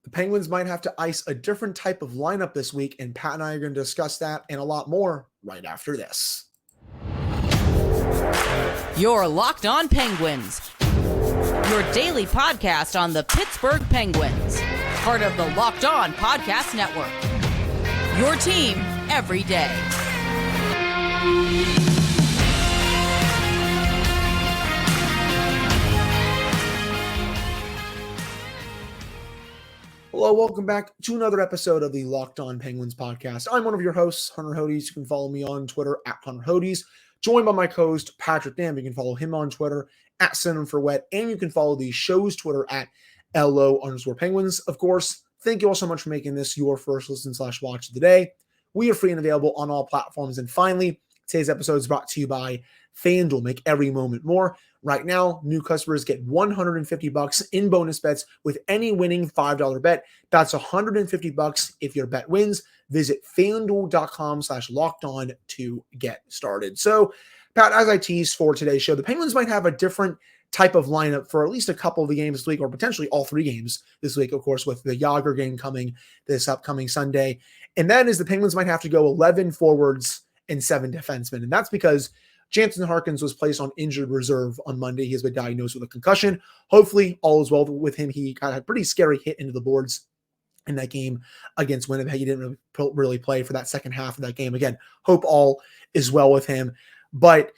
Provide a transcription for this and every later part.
The Penguins might have to ice a different type of lineup this week, and Pat and I are going to discuss that and a lot more right after this. You're Locked On Penguins, your daily podcast on the Pittsburgh Penguins, part of the Locked On Podcast Network. Your team every day. Hello, welcome back to another episode of the Locked On Penguins podcast. I'm one of your hosts, Hunter Hodes. You can follow me on Twitter at Hunter Hodes, joined by my co-host, Patrick Dam. You can follow him on Twitter at Synonym for Wet, and you can follow the show's Twitter at LO_Penguins. Of course, thank you all so much for making this your first listen/watch of the day. We are free and available on all platforms. And finally, today's episode is brought to you by FanDuel. Make every moment more. Right now, new customers get $150 in bonus bets with any winning $5 bet. That's $150 if your bet wins. Visit FanDuel.com/lockedon to get started. So, Pat, as I teased for today's show, the Penguins might have a different type of lineup for at least a couple of the games this week, or potentially all three games this week, of course, with the Jágr game coming this upcoming Sunday. And that is the Penguins might have to go 11 forwards and 7 defensemen. And that's because Acciari Harkins was placed on injured reserve on Monday. He has been diagnosed with a concussion. Hopefully, all is well with him. He got a pretty scary hit into the boards in that game against Winnipeg. He didn't really play for that second half of that game. Again, hope all is well with him. But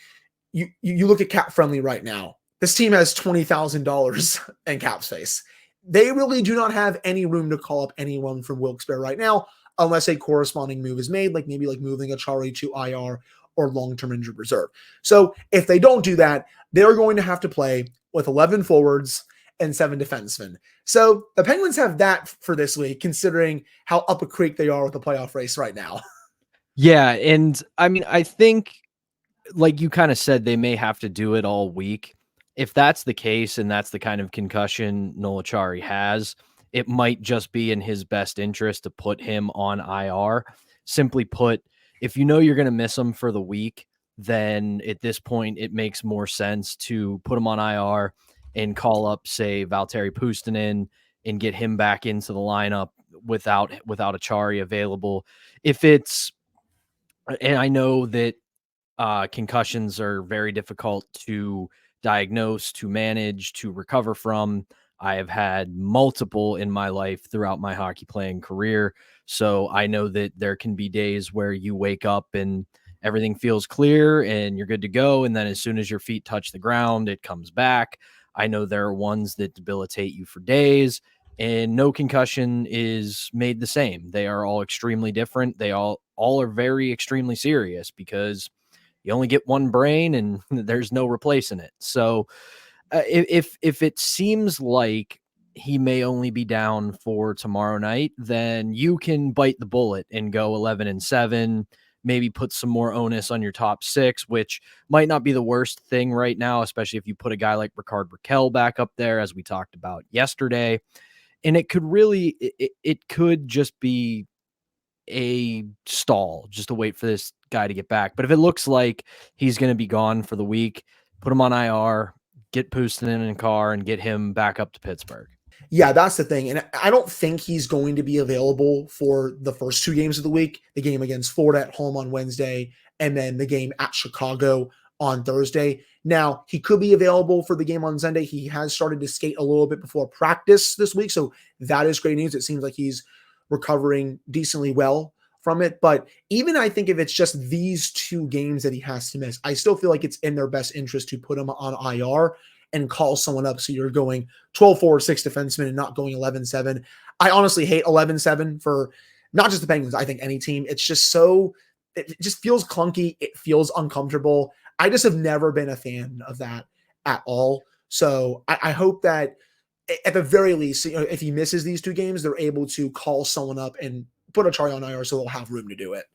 you look at cap friendly right now. This team has $20,000 in cap space. They really do not have any room to call up anyone from Wilkes-Barre right now, unless a corresponding move is made, like maybe moving Acciari to IR or long-term injured reserve. So if they don't do that, they're going to have to play with 11 forwards and 7 defensemen. So the Penguins have that for this week, considering how up a creek they are with the playoff race right now. Yeah, and I mean, I think, like you kind of said, they may have to do it all week. If that's the case, and that's the kind of concussion Noel Acciari has, it might just be in his best interest to put him on IR. Simply put, if you know you're going to miss him for the week, then at this point, it makes more sense to put him on IR and call up, say, Valtteri Puustinen and get him back into the lineup without Acciari available. If it's, and I know that concussions are very difficult to diagnose, to manage, to recover from. I have had multiple in my life throughout my hockey playing career. So I know that there can be days where you wake up and everything feels clear and you're good to go. And then as soon as your feet touch the ground, it comes back. I know there are ones that debilitate you for days, and no concussion is made the same. They are all extremely different. They all are very extremely serious because you only get one brain and there's no replacing it. So if it seems like he may only be down for tomorrow night, then you can bite the bullet and go 11-7, maybe put some more onus on your top 6, which might not be the worst thing right now, especially if you put a guy like Rickard Rakell back up there, as we talked about yesterday. And it could really, it could just be a stall just to wait for this guy to get back. But if it looks like he's going to be gone for the week, put him on IR, get Puustinen in a car, and get him back up to Pittsburgh. Yeah, that's the thing. And I don't think he's going to be available for the first 2 games of the week, the game against Florida at home on Wednesday, and then the game at Chicago on Thursday. Now, he could be available for the game on Sunday. He has started to skate a little bit before practice this week, so that is great news. It seems like he's recovering decently well from it. But even I think if it's just these 2 games that he has to miss, I still feel like it's in their best interest to put him on IR and call someone up. So you're going 12 forward, 6 defensemen and not going 11-7. I honestly hate 11-7 for not just the Penguins. I think any team. It's just it just feels clunky. It feels uncomfortable. I just have never been a fan of that at all. So I hope that at the very least, if he misses these 2 games, they're able to call someone up and put Acciari on IR so they'll have room to do it.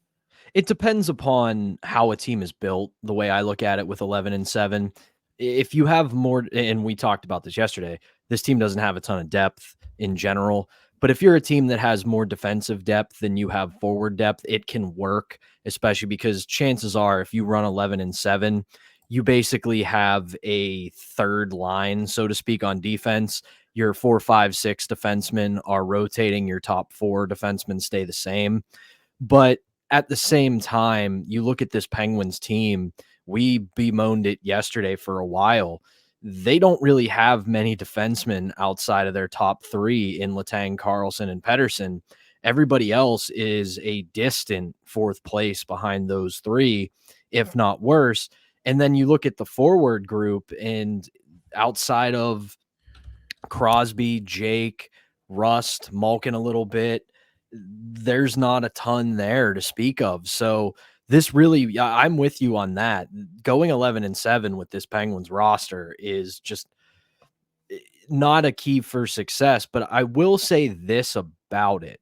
It depends upon how a team is built. The way I look at it with 11-7, if you have more, and we talked about this yesterday, this team doesn't have a ton of depth in general. But if you're a team that has more defensive depth than you have forward depth, it can work, especially because chances are if you run 11-7, you basically have a third line, so to speak, on defense. your 4, 5, 6 defensemen are rotating, your top 4 defensemen stay the same. But at the same time, you look at this Penguins team, we bemoaned it yesterday for a while. They don't really have many defensemen outside of their top 3 in Letang, Carlson, and Pettersson. Everybody else is a distant 4th place behind those 3, if not worse. And then you look at the forward group, and outside of Crosby, Jake, Rust, Malkin a little bit, there's not a ton there to speak of. So this really, I'm with you on that. Going 11-7 with this Penguins roster is just not a key for success. But I will say this about it.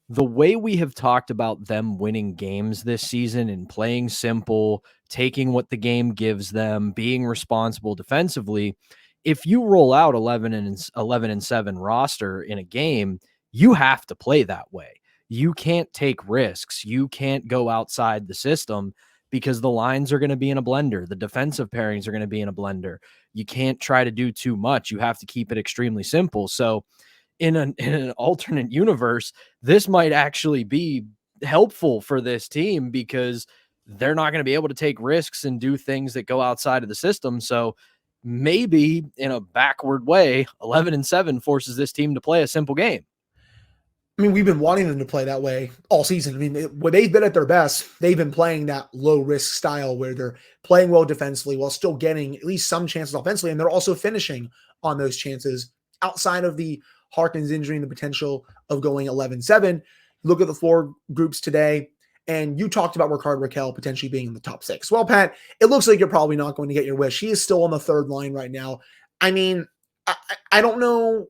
The way we have talked about them winning games this season and playing simple, taking what the game gives them, being responsible defensively, if you roll out 11-7 roster in a game, you have to play that way. You can't take risks. You can't go outside the system because the lines are going to be in a blender. The defensive pairings are going to be in a blender. You can't try to do too much. You have to keep it extremely simple. So in an alternate universe, this might actually be helpful for this team because they're not going to be able to take risks and do things that go outside of the system. So maybe in a backward way, 11-7 forces this team to play a simple game. I mean, we've been wanting them to play that way all season. I mean, when they've been at their best, they've been playing that low-risk style where they're playing well defensively while still getting at least some chances offensively, and they're also finishing on those chances outside of the Harkins injury and the potential of going 11-7. Look at the 4 groups today, and you talked about Rickard Rakell potentially being in the top 6. Well, Pat, it looks like you're probably not going to get your wish. He is still on the 3rd line right now. I mean, I don't know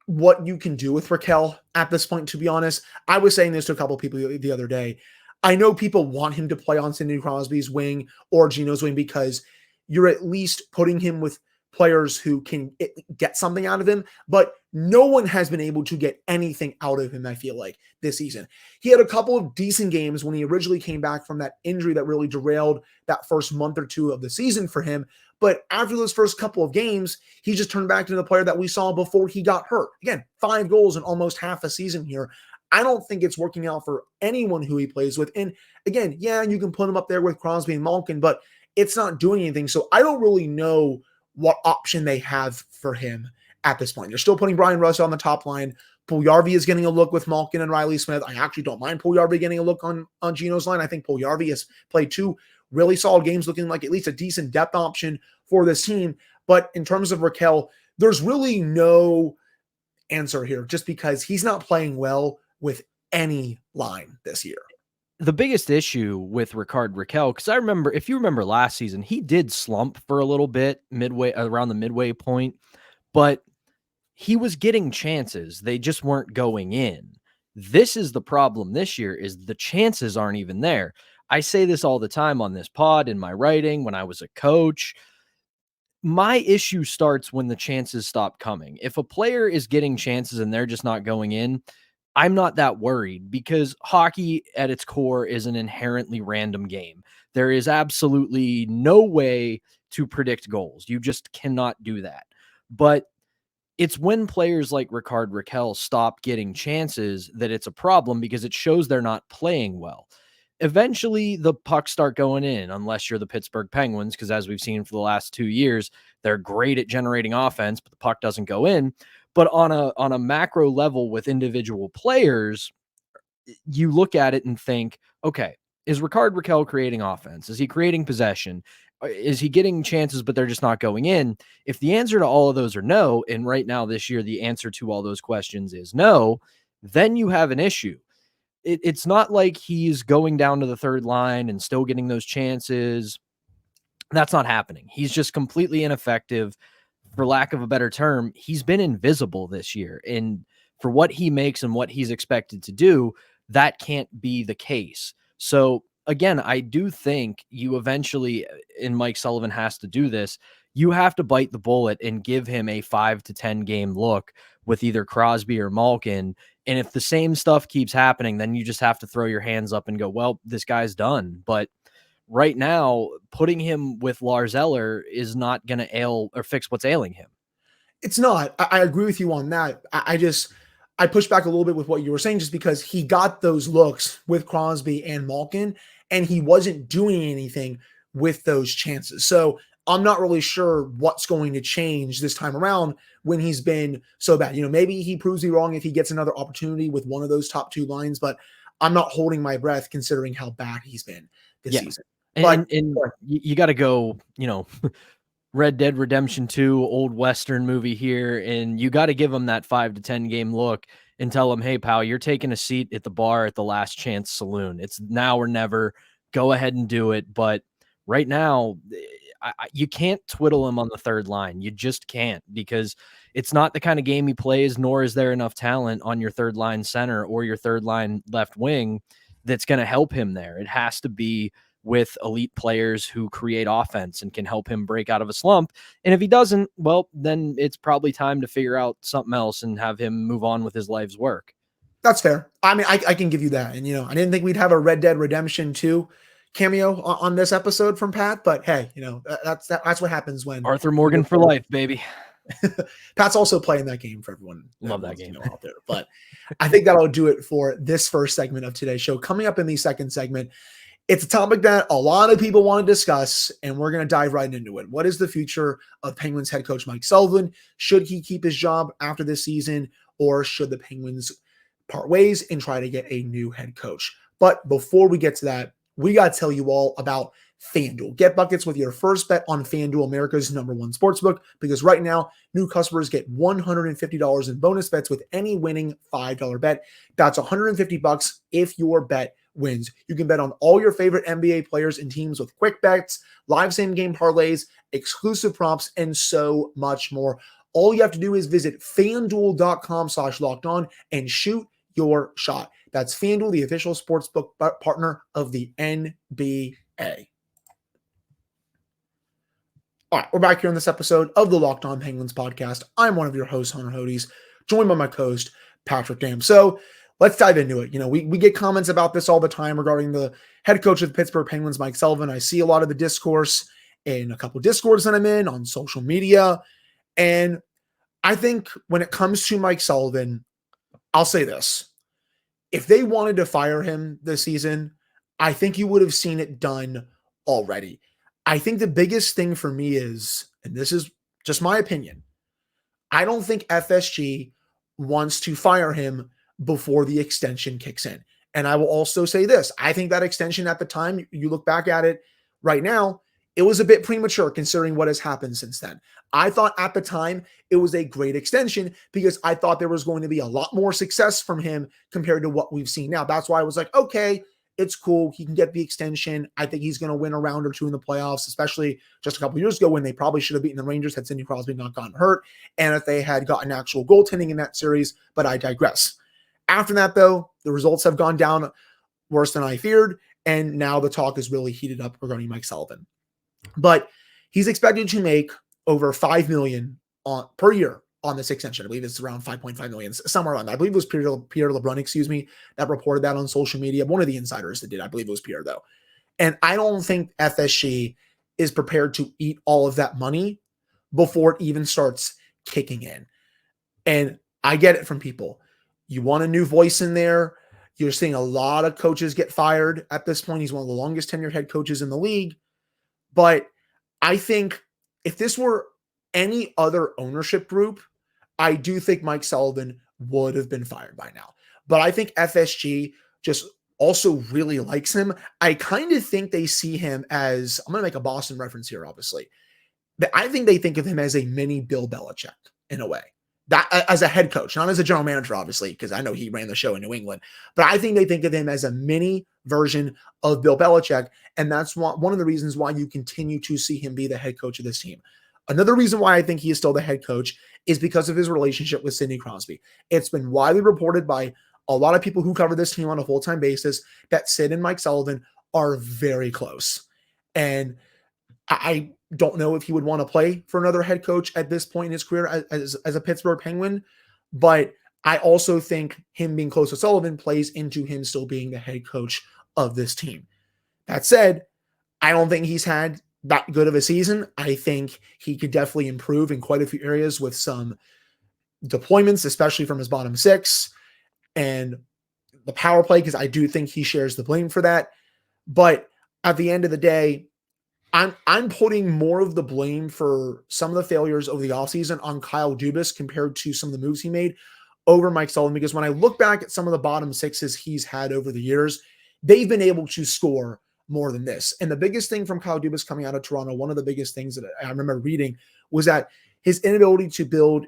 what you can do with Rakell at this point, to be honest. I was saying this to a couple of people the other day. I know people want him to play on Sidney Crosby's wing or Gino's wing because you're at least putting him with players who can get something out of him, but no one has been able to get anything out of him, I feel like, this season. He had a couple of decent games when he originally came back from that injury that really derailed that first month or 2 of the season for him. But after those first couple of games, he just turned back into the player that we saw before he got hurt. Again, 5 goals in almost half a season here. I don't think it's working out for anyone who he plays with. And again, yeah, you can put him up there with Crosby and Malkin, but it's not doing anything. So I don't really know what option they have for him at this point. They're still putting Brian Russ on the top line. Puljujarvi is getting a look with Malkin and Riley Smith. I actually don't mind Puljujarvi getting a look on Gino's line. I think Puljujarvi has played 2 really solid games, looking like at least a decent depth option for this team. But in terms of Rakell, there's really no answer here just because he's not playing well with any line this year. The biggest issue with Rickard Rakell, because I remember, if you remember last season, he did slump for a little bit around the midway point, but he was getting chances. They just weren't going in. This is the problem this year, is the chances aren't even there. I say this all the time on this pod, in my writing, when I was a coach. My issue starts when the chances stop coming. If a player is getting chances and they're just not going in, I'm not that worried because hockey at its core is an inherently random game. There is absolutely no way to predict goals. You just cannot do that. But it's when players like Rickard Rakell stop getting chances that it's a problem because it shows they're not playing well. Eventually, the pucks start going in, unless you're the Pittsburgh Penguins, because as we've seen for the last 2 years, they're great at generating offense, but the puck doesn't go in. But on a macro level with individual players, you look at it and think, okay, is Rickard Rakell creating offense? Is he creating possession? Is he getting chances, but they're just not going in? If the answer to all of those are no, and right now this year the answer to all those questions is no, then you have an issue. It's not like he's going down to the 3rd line and still getting those chances. That's not happening. He's just completely ineffective. For lack of a better term, he's been invisible this year. And for what he makes and what he's expected to do, that can't be the case. So again, I do think you eventually, and Mike Sullivan has to do this, you have to bite the bullet and give him a 5 to 10 game look with either Crosby or Malkin. And if the same stuff keeps happening, then you just have to throw your hands up and go, well, this guy's done. But right now, putting him with Lars Eller is not going to fix what's ailing him. It's not. I agree with you on that. I push back a little bit with what you were saying, just because he got those looks with Crosby and Malkin, and he wasn't doing anything with those chances. So I'm not really sure what's going to change this time around when he's been so bad. Maybe he proves me wrong if he gets another opportunity with one of those top two lines, but I'm not holding my breath considering how bad he's been this season. And you got to go, Red Dead Redemption 2, old Western movie here, and you got to give him that 5 to 10 game look and tell him, hey, pal, you're taking a seat at the bar at the Last Chance Saloon. It's now or never. Go ahead and do it. But right now, you can't twiddle him on the third line. You just can't, because it's not the kind of game he plays, nor is there enough talent on your third line center or your third line left wing that's going to help him there. It has to be with elite players who create offense and can help him break out of a slump. And if he doesn't, well, then it's probably time to figure out something else and have him move on with his life's work. That's fair. I mean, I can give you that. And, I didn't think we'd have a Red Dead Redemption 2 cameo on this episode from Pat, but hey, that's what happens when Arthur Morgan for life, baby. Pat's also playing that game for everyone. Love that game out there. But I think that'll do it for this first segment of today's show. Coming up in the second segment, it's a topic that a lot of people want to discuss, and we're going to dive right into it. What is the future of Penguins head coach Mike Sullivan? Should he keep his job after this season, or should the Penguins part ways and try to get a new head coach? But before we get to that, we got to tell you all about FanDuel. Get buckets with your first bet on FanDuel, America's #1 sportsbook, because right now, new customers get $150 in bonus bets with any winning $5 bet. That's $150 if your bet wins. You can bet on all your favorite NBA players and teams with quick bets, live same game parlays, exclusive props, and so much more. All you have to do is visit FanDuel.com/lockedon and shoot your shot. That's FanDuel, the official sportsbook partner of the NBA. All right, we're back here on this episode of the Locked On Penguins podcast. I'm one of your hosts, Hunter Hodes, joined by my co-host, Patrick Dam. So let's dive into it. We get comments about this all the time regarding the head coach of the Pittsburgh Penguins, Mike Sullivan. I see a lot of the discourse in a couple of Discords that I'm in on social media. And I think when it comes to Mike Sullivan, I'll say this. If they wanted to fire him this season, I think you would have seen it done already. I think the biggest thing for me is, and this is just my opinion, I don't think FSG wants to fire him before the extension kicks in. And I will also say this. I think that extension at the time, you look back at it right now, it was a bit premature considering what has happened since then. I thought at the time it was a great extension because I thought there was going to be a lot more success from him compared to what we've seen now. That's why I was like, okay, it's cool. He can get the extension. I think he's going to win a round or two in the playoffs, especially just a couple years ago when they probably should have beaten the Rangers had Sidney Crosby not gotten hurt and if they had gotten actual goaltending in that series, but I digress. After that, though, the results have gone down worse than I feared, and now the talk is really heated up regarding Mike Sullivan. But he's expected to make over $5 million per year on this extension. I believe it's around $5.5 million, somewhere around that. I believe it was Pierre LeBrun, that reported that on social media. One of the insiders that did. I believe it was Pierre, though. And I don't think FSG is prepared to eat all of that money before it even starts kicking in. And I get it from people. You want a new voice in there. You're seeing a lot of coaches get fired at this point. He's one of the longest tenured head coaches in the league. But I think if this were any other ownership group, I do think Mike Sullivan would have been fired by now. But I think FSG just also really likes him. I kind of think they see him as, I'm going to make a Boston reference here, obviously. But I think they think of him as a mini Bill Belichick in a way. That as a head coach, not as a general manager, obviously, because I know he ran the show in New England. But I think they think of him as a mini version of Bill Belichick. And that's one of the reasons why you continue to see him be the head coach of this team. Another reason why I think he is still the head coach is because of his relationship with Sidney Crosby. It's been widely reported by a lot of people who cover this team on a full-time basis that Sid and Mike Sullivan are very close. And I don't know if he would want to play for another head coach at this point in his career as a Pittsburgh Penguin, but I also think him being close to Sullivan plays into him still being the head coach of this team. That said, I don't think he's had that good of a season. I think he could definitely improve in quite a few areas with some deployments, especially from his bottom six and the power play, because I do think he shares the blame for that. But at the end of the day, I'm putting more of the blame for some of the failures over the offseason on Kyle Dubas compared to some of the moves he made over Mike Sullivan, because when I look back at some of the bottom sixes he's had over the years, they've been able to score more than this. And the biggest thing from Kyle Dubas coming out of Toronto, one of the biggest things that I remember reading was that his inability to build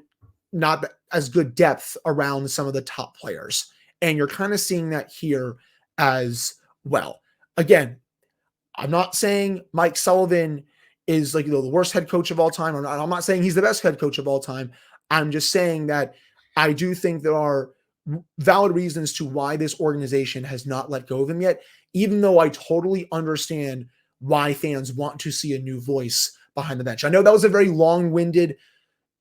not as good depth around some of the top players. And you're kind of seeing that here as well. Again, I'm not saying Mike Sullivan is like, the worst head coach of all time. I'm not saying he's the best head coach of all time. I'm just saying that I do think there are valid reasons to why this organization has not let go of him yet, even though I totally understand why fans want to see a new voice behind the bench. I know that was a very long-winded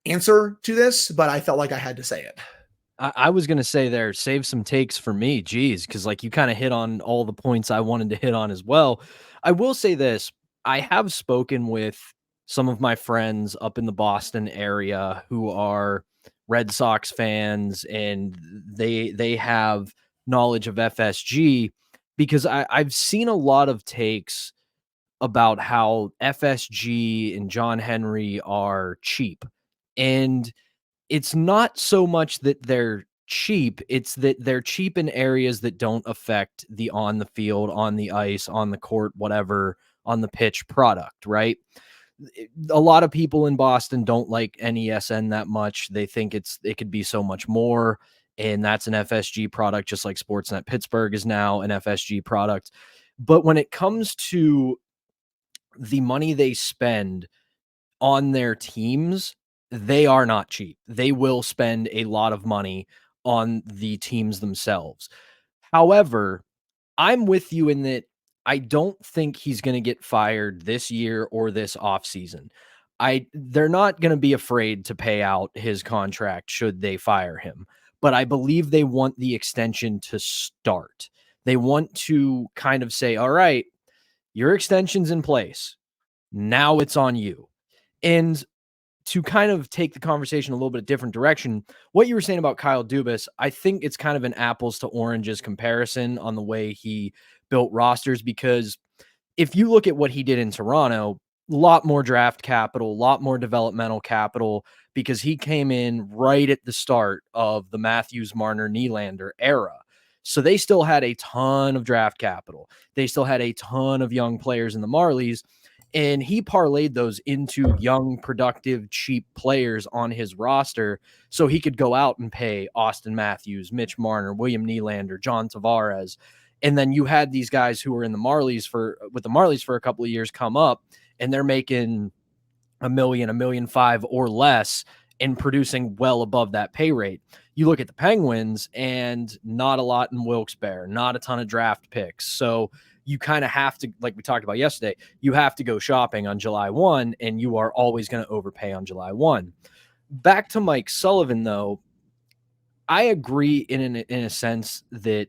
answer to this, but I felt like I had to say it. I was going to say there, save some takes for me. Geez, because like you kind of hit on all the points I wanted to hit on as well. I will say this. I have spoken with some of my friends up in the Boston area who are Red Sox fans, and they have knowledge of FSG, because I've seen a lot of takes about how FSG and John Henry are cheap. And it's not so much that they're cheap, it's that they're cheap in areas that don't affect the on the field, on the ice, on the court, whatever, on the pitch product, right? A lot of people in Boston don't like NESN that much. They think it could be so much more, and that's an FSG product, just like Sportsnet Pittsburgh is now an FSG product. But when it comes to the money they spend on their teams, they are not cheap. They will spend a lot of money on the teams themselves. However, I'm with you in that I don't think he's going to get fired this year or this offseason. They're not going to be afraid to pay out his contract should they fire him. But I believe they want the extension to start. They want to kind of say, all right, your extension's in place. Now it's on you. And to kind of take the conversation a little bit different direction, what you were saying about Kyle Dubas, I think it's kind of an apples to oranges comparison on the way he built rosters, because if you look at what he did in Toronto, a lot more draft capital, a lot more developmental capital, because he came in right at the start of the Matthews, Marner, Nylander era. So they still had a ton of draft capital. They still had a ton of young players in the Marlies. And he parlayed those into young, productive, cheap players on his roster so he could go out and pay Austin Matthews, Mitch Marner, William Nylander, John Tavares. And then you had these guys who were in the Marlies with the Marlies for a couple of years come up, and they're making $1 million, $1.5 million or less, and producing well above that pay rate. You look at the Penguins, and not a lot in Wilkes-Barre, not a ton of draft picks. So you kind of have to, like we talked about yesterday, you have to go shopping on July 1, and you are always going to overpay on July 1. Back to Mike Sullivan, though, I agree in a sense that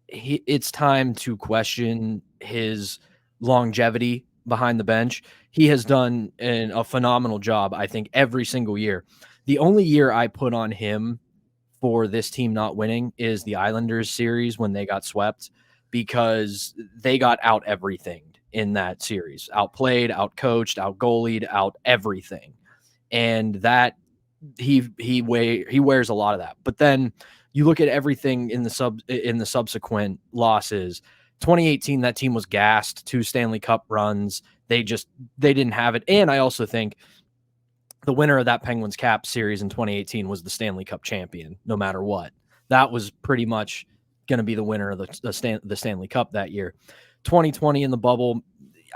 it's time to question his longevity behind the bench. He has done a phenomenal job, I think, every single year. The only year I put on him for this team not winning is the Islanders series when they got swept, because they got out everything in that series. Outplayed, outcoached, outgoalied, out everything. And that he wears a lot of that. But then you look at everything in the subsequent losses. 2018, that team was gassed, 2 Stanley Cup runs. They didn't have it. And I also think the winner of that Penguins Cap series in 2018 was the Stanley Cup champion, no matter what. That was pretty much going to be the winner of the Stanley Cup that year. 2020 in the bubble,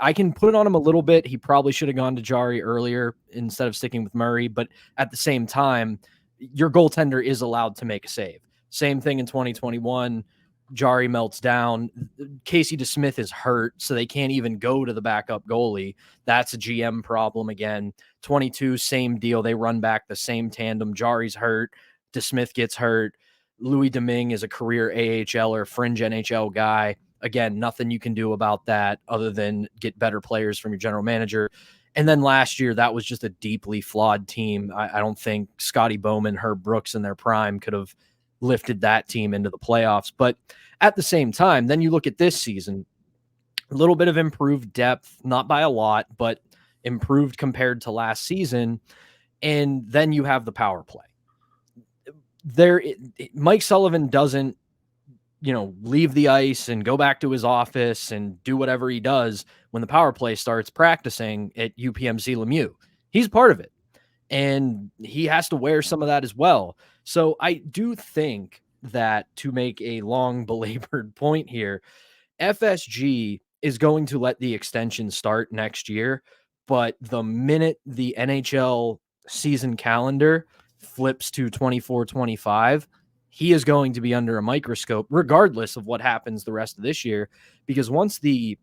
I can put it on him a little bit. He probably should have gone to Jari earlier instead of sticking with Murray. But at the same time, your goaltender is allowed to make a save. Same thing in 2021. Jari melts down. Casey DeSmith is hurt, so they can't even go to the backup goalie. That's a GM problem again. 22, same deal. They run back the same tandem. Jari's hurt. DeSmith gets hurt. Louis Domingue is a career AHL or fringe NHL guy. Again, nothing you can do about that other than get better players from your general manager. And then last year, that was just a deeply flawed team. I don't think Scotty Bowman, Herb Brooks in their prime could have lifted that team into the playoffs. But at the same time, then you look at this season, a little bit of improved depth, not by a lot, but improved compared to last season. And then you have the power play. Mike Sullivan doesn't, leave the ice and go back to his office and do whatever he does when the power play starts practicing at UPMC Lemieux. He's part of it, and he has to wear some of that as well. So I do think that, to make a long belabored point here, FSG is going to let the extension start next year, but the minute the NHL season calendar flips to 24-25, he is going to be under a microscope, regardless of what happens the rest of this year, because once the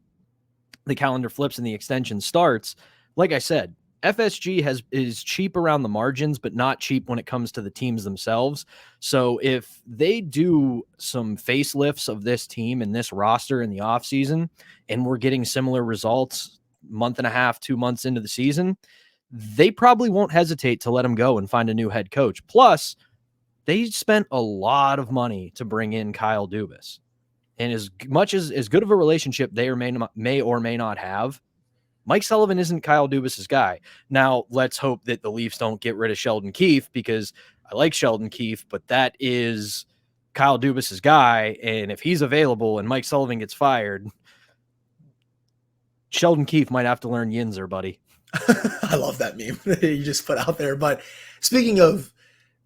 calendar flips and the extension starts, like I said, FSG is cheap around the margins, but not cheap when it comes to the teams themselves. So if they do some facelifts of this team and this roster in the offseason, and we're getting similar results month and a half, 2 months into the season, they probably won't hesitate to let him go and find a new head coach. Plus, they spent a lot of money to bring in Kyle Dubas. And as much as good of a relationship they may or may not have, Mike Sullivan isn't Kyle Dubas's guy. Now, let's hope that the Leafs don't get rid of Sheldon Keefe, because I like Sheldon Keefe, but that is Kyle Dubas's guy. And if he's available and Mike Sullivan gets fired, Sheldon Keefe might have to learn Yinzer, buddy. I love that meme that you just put out there. But speaking of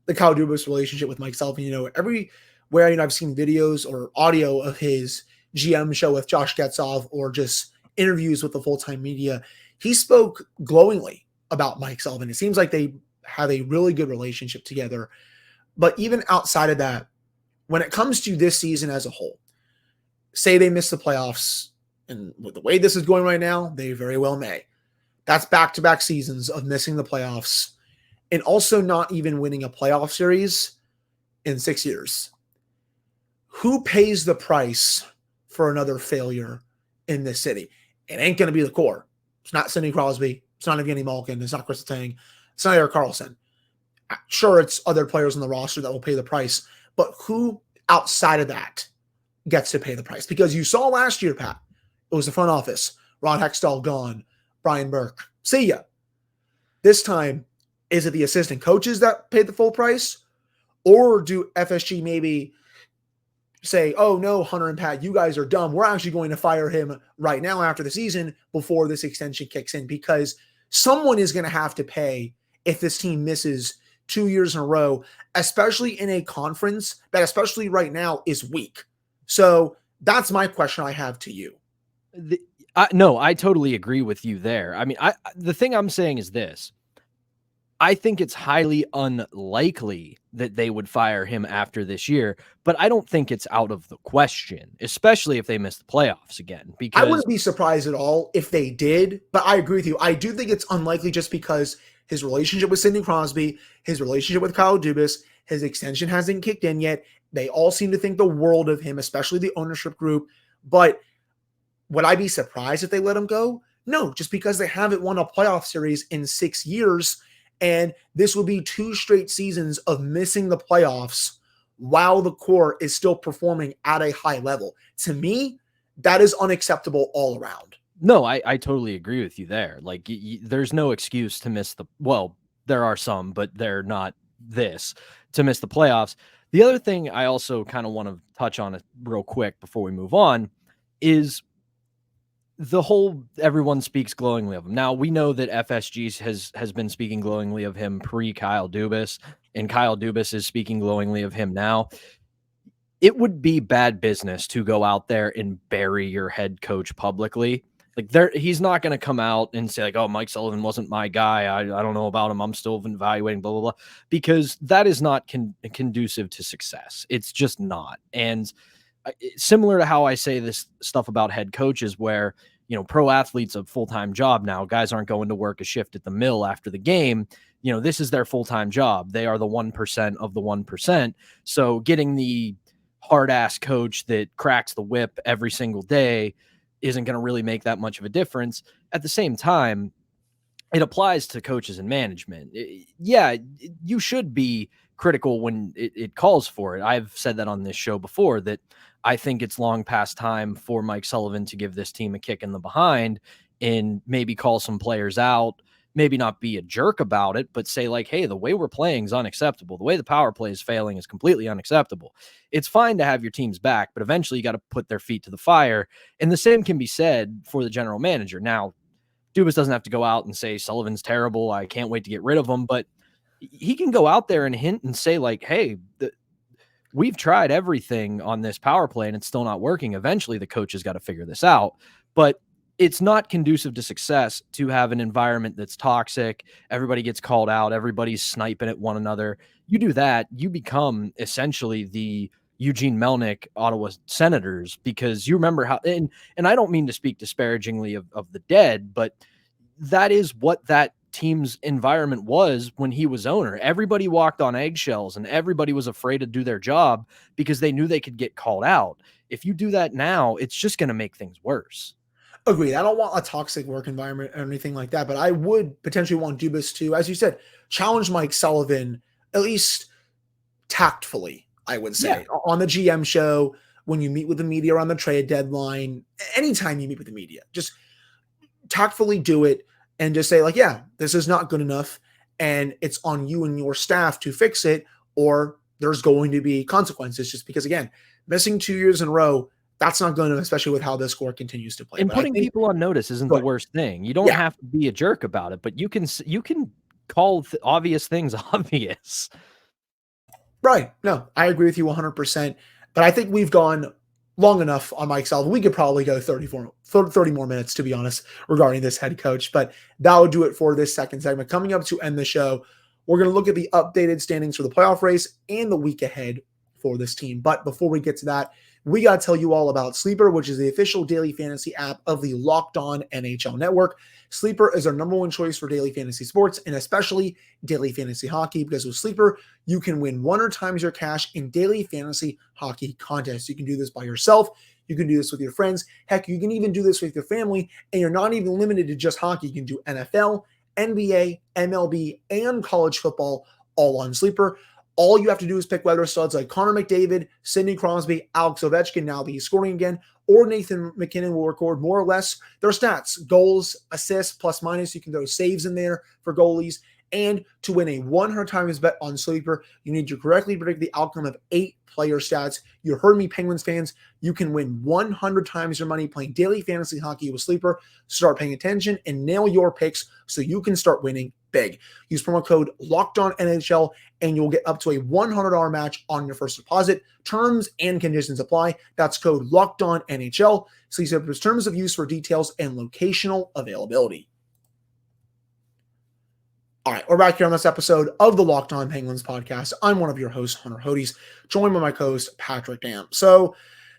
the Kyle Dubas relationship with Mike Sullivan, everywhere I've seen videos or audio of his GM show with Josh Getzov, or just interviews with the full-time media, he spoke glowingly about Mike Sullivan. It seems like they have a really good relationship together. But even outside of that, when it comes to this season as a whole, say they miss the playoffs, and with the way this is going right now, they very well may. That's back-to-back seasons of missing the playoffs and also not even winning a playoff series in 6 years. Who pays the price for another failure in this city? It ain't going to be the core. It's not Sidney Crosby. It's not Evgeny Malkin. It's not Chris Letang. It's not Erik Karlsson. Sure, it's other players on the roster that will pay the price, but who outside of that gets to pay the price? Because you saw last year, Pat, it was the front office. Ron Hextall gone. Brian Burke. See ya. This time, is it the assistant coaches that paid the full price? Or do FSG maybe say, oh no, Hunter and Pat, you guys are dumb. We're actually going to fire him right now after the season before this extension kicks in, because someone is going to have to pay if this team misses 2 years in a row, especially in a conference that, especially right now, is weak. So that's my question I have to you. No, I totally agree with you there. I mean, the thing I'm saying is this. I think it's highly unlikely that they would fire him after this year, but I don't think it's out of the question, especially if they miss the playoffs again. Because I wouldn't be surprised at all if they did, but I agree with you. I do think it's unlikely just because his relationship with Sidney Crosby, his relationship with Kyle Dubas, his extension hasn't kicked in yet. They all seem to think the world of him, especially the ownership group. But would I be surprised if they let him go? No, just because they haven't won a playoff series in 6 years. And this will be 2 straight seasons of missing the playoffs while the core is still performing at a high level. To me, that is unacceptable all around. No, I totally agree with you there. Like, there's no excuse to miss well, there are some, but they're not to miss the playoffs. The other thing I also kind of want to touch on it real quick before we move on is the whole everyone speaks glowingly of him. Now, we know that FSG has been speaking glowingly of him pre-Kyle Dubas, and Kyle Dubas is speaking glowingly of him now. It would be bad business to go out there and bury your head coach publicly. Like, he's not going to come out and say, like, oh, Mike Sullivan wasn't my guy. I don't know about him. I'm still evaluating, blah, blah, blah, because that is not conducive to success. It's just not. And similar to how I say this stuff about head coaches, where, pro athletes a full-time job now, guys aren't going to work a shift at the mill after the game. This is their full-time job. They are the 1% of the 1%. So getting the hard-ass coach that cracks the whip every single day isn't going to really make that much of a difference. At the same time, it applies to coaches and management. You should be critical when it calls for it. I've said that on this show before, that I think it's long past time for Mike Sullivan to give this team a kick in the behind and maybe call some players out, maybe not be a jerk about it, but say like, hey, the way we're playing is unacceptable. The way the power play is failing is completely unacceptable. It's fine to have your teams back, but eventually you got to put their feet to the fire. And the same can be said for the general manager. Now, Dubas doesn't have to go out and say Sullivan's terrible, I can't wait to get rid of him, but he can go out there and hint and say like, hey, we've tried everything on this power play and it's still not working. Eventually the coach has got to figure this out, but it's not conducive to success to have an environment that's toxic. Everybody gets called out. Everybody's sniping at one another. You do that, you become essentially the Eugene Melnick Ottawa Senators, because you remember how, and I don't mean to speak disparagingly of the dead, but that is what that team's environment was when he was owner. Everybody walked on eggshells and everybody was afraid to do their job because they knew they could get called out. If you do that now, it's just going to make things worse. Agreed. I don't want a toxic work environment or anything like that, but I would potentially want Dubas to, as you said, challenge Mike Sullivan, at least tactfully, I would say, on the GM show, when you meet with the media on the trade deadline, anytime you meet with the media, just tactfully do it and just say like, yeah, this is not good enough and it's on you and your staff to fix it, or there's going to be consequences, just because, again, missing 2 years in a row, that's not going to, especially with how this score continues to play. And putting people on notice isn't the worst thing. You don't have to be a jerk about it, but you can call obvious things obvious. Right. No, I agree with you 100%. But I think we've gone long enough on Mike Sullivan. We could probably go 30 more minutes, to be honest, regarding this head coach. But that would do it for this second segment. Coming up to end the show, we're going to look at the updated standings for the playoff race and the week ahead for this team. But before we get to that, we got to tell you all about Sleeper, which is the official daily fantasy app of the Locked On NHL Network. Sleeper is our number one choice for daily fantasy sports, and especially daily fantasy hockey, because with Sleeper, you can win 100 times your cash in daily fantasy hockey contests. You can do this by yourself. You can do this with your friends. Heck, you can even do this with your family, and you're not even limited to just hockey. You can do NFL, NBA, MLB, and college football all on Sleeper. All you have to do is pick whether studs like Connor McDavid, Sidney Crosby, Alex Ovechkin, now that he's scoring again, or Nathan McKinnon will record more or less their stats, goals, assists, plus minus. You can throw saves in there for goalies. And to win a 100 times bet on Sleeper, you need to correctly predict the outcome of 8 player stats. You heard me, Penguins fans. You can win 100 times your money playing daily fantasy hockey with Sleeper. Start paying attention and nail your picks so you can start winning big. Use promo code LOCKEDONNHL and you'll get up to a $100 match on your first deposit. Terms and conditions apply. That's code LOCKEDONNHL. See Sleeper's terms of use for details and locational availability. All right, we're back here on this episode of the Locked On Penguins podcast. I'm one of your hosts, Hunter Hodes, joined by my co-host, Patrick Dam. So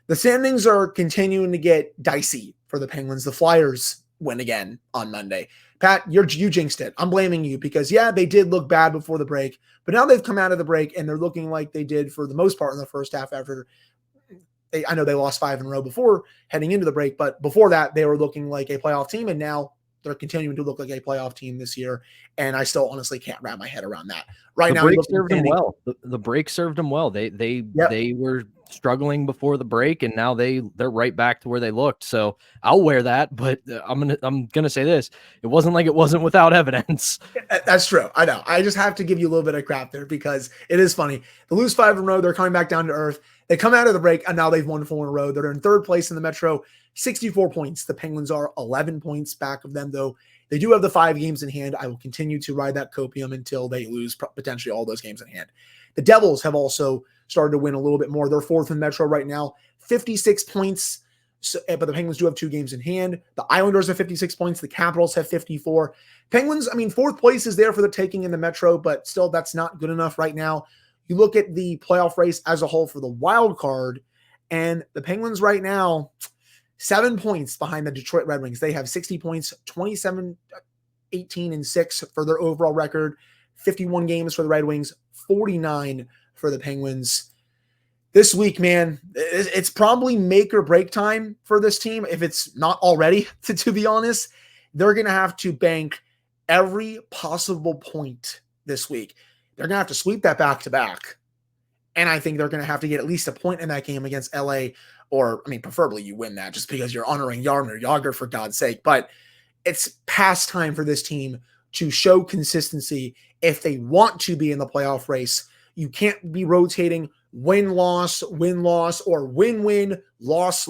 the standings are continuing to get dicey for the Penguins. The Flyers win again on Monday. Pat, you jinxed it. I'm blaming you because, they did look bad before the break, but now they've come out of the break and they're looking like they did for the most part in the first half after I know they lost 5 in a row before heading into the break, but before that, they were looking like a playoff team, and now they're continuing to look like a playoff team this year, and I still honestly can't wrap my head around that. Right now, the break served them well. The break served them well. They were struggling before the break, and now they're right back to where they looked. So I'll wear that, but I'm gonna say this: it wasn't like it wasn't without evidence. That's true. I know. I just have to give you a little bit of crap there because it is funny. They lose 5 in a row. They're coming back down to earth. They come out of the break, and now they've won 4 in a row. They're in 3rd place in the Metro. 64 points. The Penguins are 11 points back of them, though. They do have the 5 games in hand. I will continue to ride that copium until they lose potentially all those games in hand. The Devils have also started to win a little bit more. They're 4th in Metro right now, 56 points. So, but the Penguins do have 2 games in hand. The Islanders have 56 points. The Capitals have 54. Penguins, 4th place is there for the taking in the Metro, but still that's not good enough right now. You look at the playoff race as a whole for the wild card, and the Penguins right now, 7 points behind the Detroit Red Wings. They have 60 points, 27, 18, and 6 for their overall record, 51 games for the Red Wings, 49 for the Penguins. This week, man, it's probably make or break time for this team. If it's not already, to be honest, they're going to have to bank every possible point this week. They're going to have to sweep that back-to-back. And I think they're going to have to get at least a point in that game against LA, or, I mean, preferably you win that just because you're honoring Yarmir Yager, for God's sake. But it's past time for this team to show consistency if they want to be in the playoff race. You can't be rotating win-loss, or win-win, loss,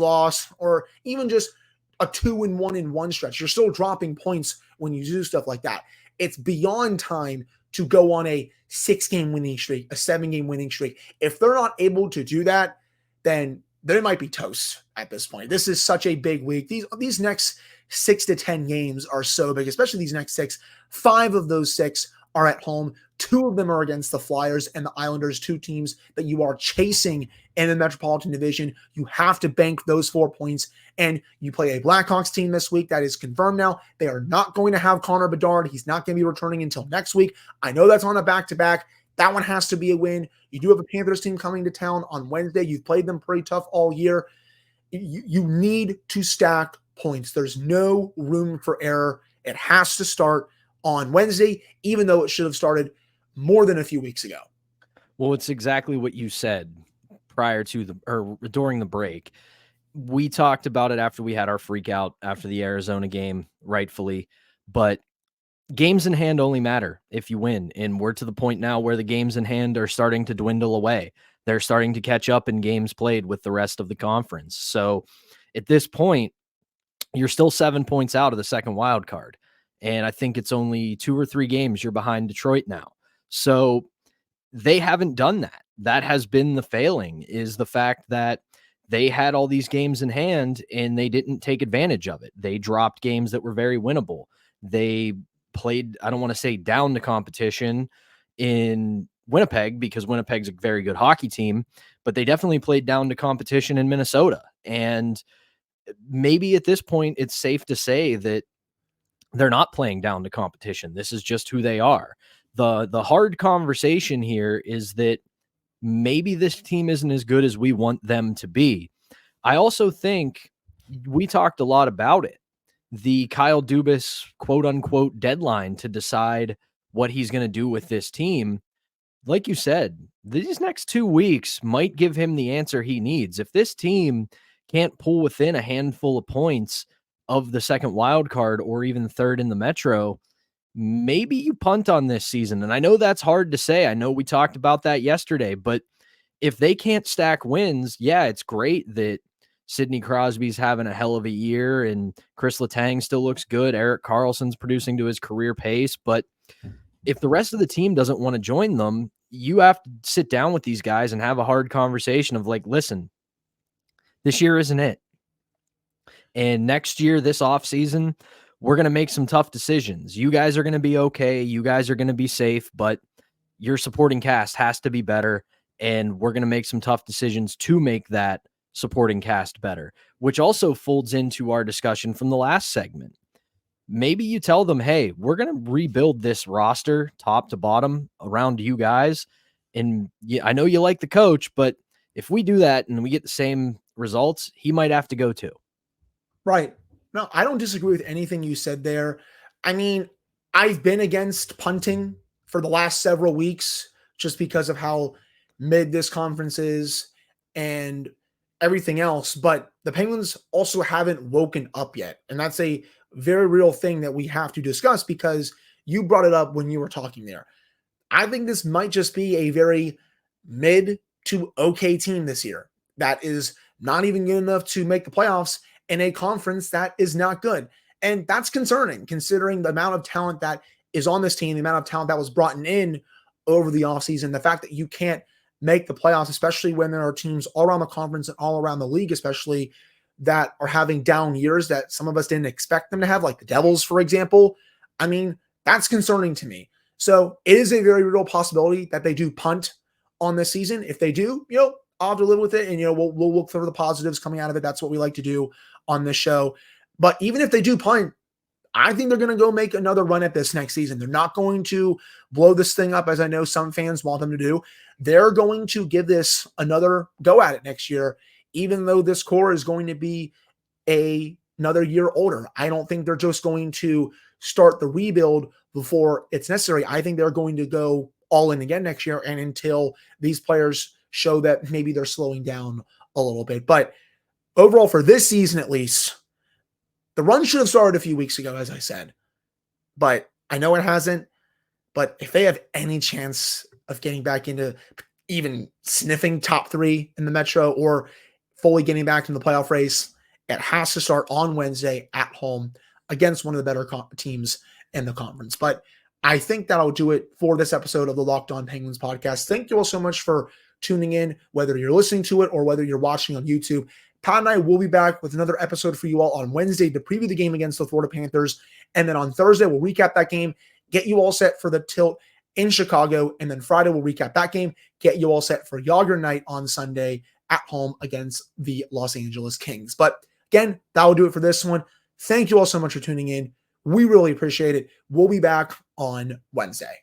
or even just a 2-1-1 stretch. You're still dropping points when you do stuff like that. It's beyond time to go on a 6-game winning streak, a 7-game winning streak. If they're not able to do that, then they might be toast at this point. This is such a big week. These next 6 to 10 games are so big, especially these next 6. 5 of those 6 are at home. 2 of them are against the Flyers and the Islanders, 2 teams that you are chasing in the Metropolitan Division. You have to bank those 4 points, and you play a Blackhawks team this week that is confirmed now. They are not going to have Connor Bedard. He's not going to be returning until next week. I know that's on a back-to-back. That one has to be a win. You do have a Panthers team coming to town on Wednesday. You've played them pretty tough all year. You need to stack points. There's no room for error. It has to start on Wednesday, even though it should have started more than a few weeks ago. Well, it's exactly what you said prior to or during the break. We talked about it after we had our freak out after the Arizona game, rightfully, but games in hand only matter if you win. And we're to the point now where the games in hand are starting to dwindle away. They're starting to catch up in games played with the rest of the conference. So at this point, you're still 7 points out of the second wild card. And I think it's only 2 or 3 games you're behind Detroit now. So they haven't done that. That has been the failing, is the fact that they had all these games in hand and they didn't take advantage of it. They dropped games that were very winnable. They played, I don't want to say down the competition in Winnipeg, because Winnipeg's a very good hockey team, but they definitely played down to competition in Minnesota. And maybe at this point, it's safe to say that they're not playing down to competition. This is just who they are. The hard conversation here is that maybe this team isn't as good as we want them to be. I also think we talked a lot about it. The Kyle Dubas quote unquote deadline to decide what he's going to do with this team. Like you said, these next 2 weeks might give him the answer he needs. If this team can't pull within a handful of points of the second wild card or even third in the Metro, maybe you punt on this season. And I know that's hard to say. I know we talked about that yesterday, but if they can't stack wins, yeah, it's great that Sidney Crosby's having a hell of a year and Chris Letang still looks good. Erik Karlsson's producing to his career pace. But if the rest of the team doesn't want to join them, you have to sit down with these guys and have a hard conversation of like, listen, this year isn't it. And next year, this offseason, we're going to make some tough decisions. You guys are going to be okay. You guys are going to be safe, but your supporting cast has to be better. And we're going to make some tough decisions to make that supporting cast better, which also folds into our discussion from the last segment. Maybe you tell them, hey, we're going to rebuild this roster top to bottom around you guys. And I know you like the coach, but if we do that and we get the same results, he might have to go too. Right. No, I don't disagree with anything you said there. I mean, I've been against punting for the last several weeks just because of how mid this conference is and everything else. But the Penguins also haven't woken up yet. And that's a very real thing that we have to discuss because you brought it up when you were talking there. I think this might just be a very mid to okay team this year that is not even good enough to make the playoffs in a conference that is not good. And that's concerning considering the amount of talent that is on this team, the amount of talent that was brought in over the offseason, the fact that you can't make the playoffs, especially when there are teams all around the conference and all around the league, especially that are having down years that some of us didn't expect them to have, like the Devils, for example. I mean, that's concerning to me. So it is a very real possibility that they do punt on this season. If they do, I'll have to live with it. And, we'll look for the positives coming out of it. That's what we like to do on this show. But even if they do punt, I think they're going to go make another run at this next season. They're not going to blow this thing up, as I know some fans want them to do. They're going to give this another go at it next year, even though this core is going to be another year older. I don't think they're just going to start the rebuild before it's necessary. I think they're going to go all in again next year, and until these players show that maybe they're slowing down a little bit. But overall, for this season at least, the run should have started a few weeks ago, as I said. But I know it hasn't. But if they have any chance of getting back into even sniffing top 3 in the Metro or fully getting back in the playoff race, it has to start on Wednesday at home against one of the better teams in the conference. But I think that'll do it for this episode of the Locked On Penguins podcast. Thank you all so much for tuning in, whether you're listening to it or whether you're watching on YouTube. Pat and I will be back with another episode for you all on Wednesday to preview the game against the Florida Panthers. And then on Thursday, we'll recap that game, get you all set for the tilt in Chicago. And then Friday, we'll recap that game, get you all set for Yager night on Sunday at home against the Los Angeles Kings. But again, that will do it for this one. Thank you all so much for tuning in. We really appreciate it. We'll be back on Wednesday.